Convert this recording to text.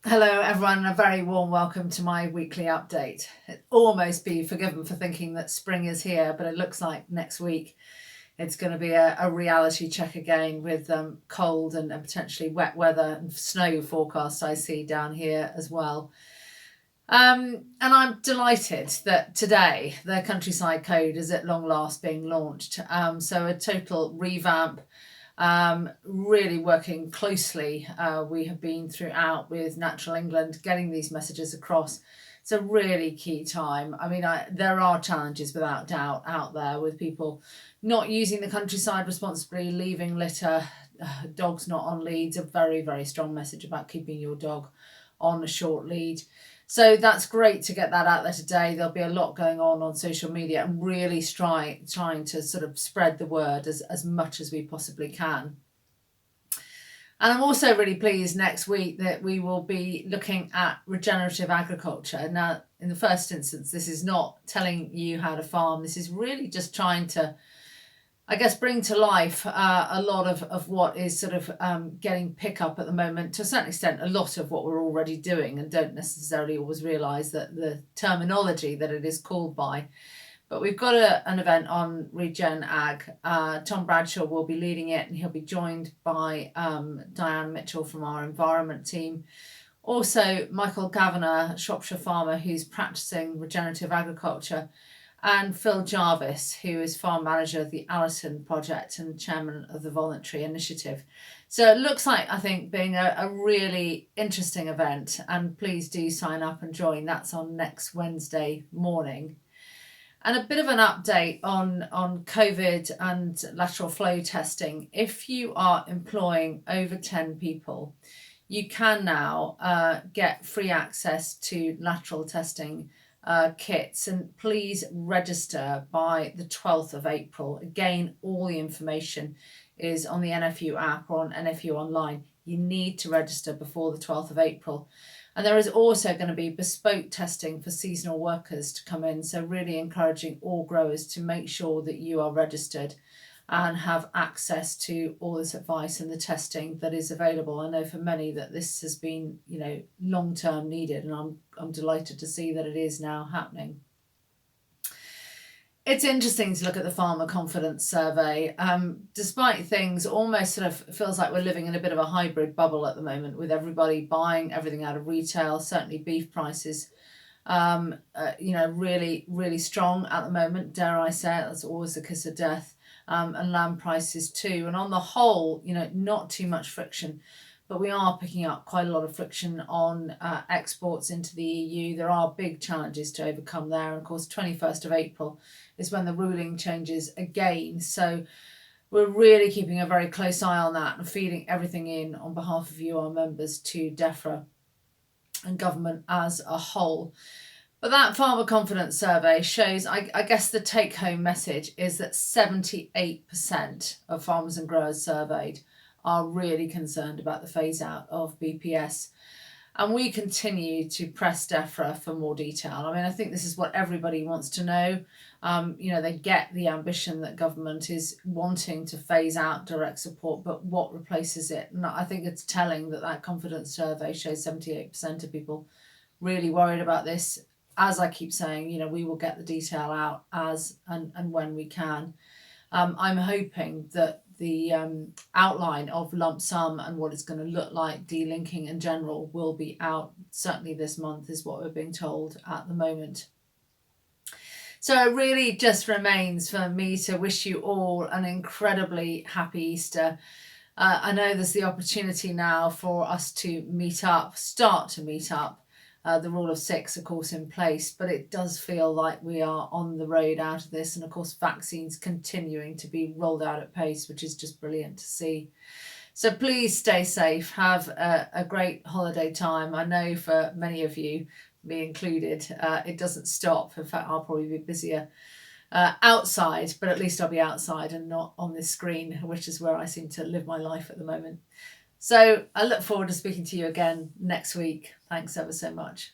Hello everyone, and a very warm welcome to my weekly update. It almost be forgiven for thinking that spring is here, but it looks like next week it's going to be a reality check again with cold and potentially wet weather and snow forecast I see down here as well. And I'm delighted that today the Countryside Code is at long last being launched. So a total revamp, really working closely. We have been throughout with Natural England getting these messages across. It's a really key time. I mean, there are challenges without doubt out there with people not using the countryside responsibly, leaving litter, dogs not on leads. A very, very strong message about keeping your dog on a short lead. So that's great to get that out there today. There'll be a lot going on social media and really trying to sort of spread the word as much as we possibly can. And I'm also really pleased next week that we will be looking at regenerative agriculture. Now, in the first instance, this is not telling you how to farm. This is really just trying to, I guess, bring to life a lot of what is sort of getting pick up at the moment, to a certain extent, a lot of what we're already doing and don't necessarily always realise that the terminology that it is called by. But we've got an event on Regen Ag. Tom Bradshaw will be leading it, and he'll be joined by Diane Mitchell from our environment team. Also, Michael Kavanagh, Shropshire farmer who's practicing regenerative agriculture, and Phil Jarvis, who is farm manager of the Allerton project and chairman of the voluntary initiative. So it looks like, I think, being a really interesting event, and please do sign up and join. That's on next Wednesday morning. And a bit of an update on COVID and lateral flow testing. If you are employing over 10 people, you can now get free access to lateral testing kits, and please register by the 12th of April. Again, all the information is on the NFU app or on NFU online. You need to register before the 12th of April. And there is also going to be bespoke testing for seasonal workers to come in. So really encouraging all growers to make sure that you are registered and have access to all this advice and the testing that is available. I know for many that this has been, long-term needed, and I'm delighted to see that it is now happening. It's interesting to look at the Pharma Confidence survey. Despite things almost sort of feels like we're living in a bit of a hybrid bubble at the moment, with everybody buying everything out of retail. Certainly beef prices, really, really strong at the moment. Dare I say it, that's always the kiss of death. And lamb prices too. And on the whole, not too much friction, but we are picking up quite a lot of friction on exports into the EU. There are big challenges to overcome there. And of course, 21st of April is when the ruling changes again. So we're really keeping a very close eye on that and feeding everything in on behalf of you, our members, to DEFRA and government as a whole. But that Pharma Confidence survey shows, I guess the take-home message is that 78% of farmers and growers surveyed are really concerned about the phase-out of BPS. And we continue to press DEFRA for more detail. I mean, I think this is what everybody wants to know. They get the ambition that government is wanting to phase out direct support, but what replaces it? And I think it's telling that confidence survey shows 78% of people really worried about this. As I keep saying, we will get the detail out as and when we can. I'm hoping that the outline of lump sum and what it's going to look like, delinking in general, will be out certainly this month, is what we're being told at the moment. So it really just remains for me to wish you all an incredibly happy Easter. I know there's the opportunity now for us to start to meet up. The rule of 6, of course, in place, but it does feel like we are on the road out of this. And of course, vaccines continuing to be rolled out at pace, which is just brilliant to see. So please stay safe. Have a great holiday time. I know for many of you, me included, it doesn't stop. In fact, I'll probably be busier outside, but at least I'll be outside and not on this screen, which is where I seem to live my life at the moment. So I look forward to speaking to you again next week. Thanks ever so much.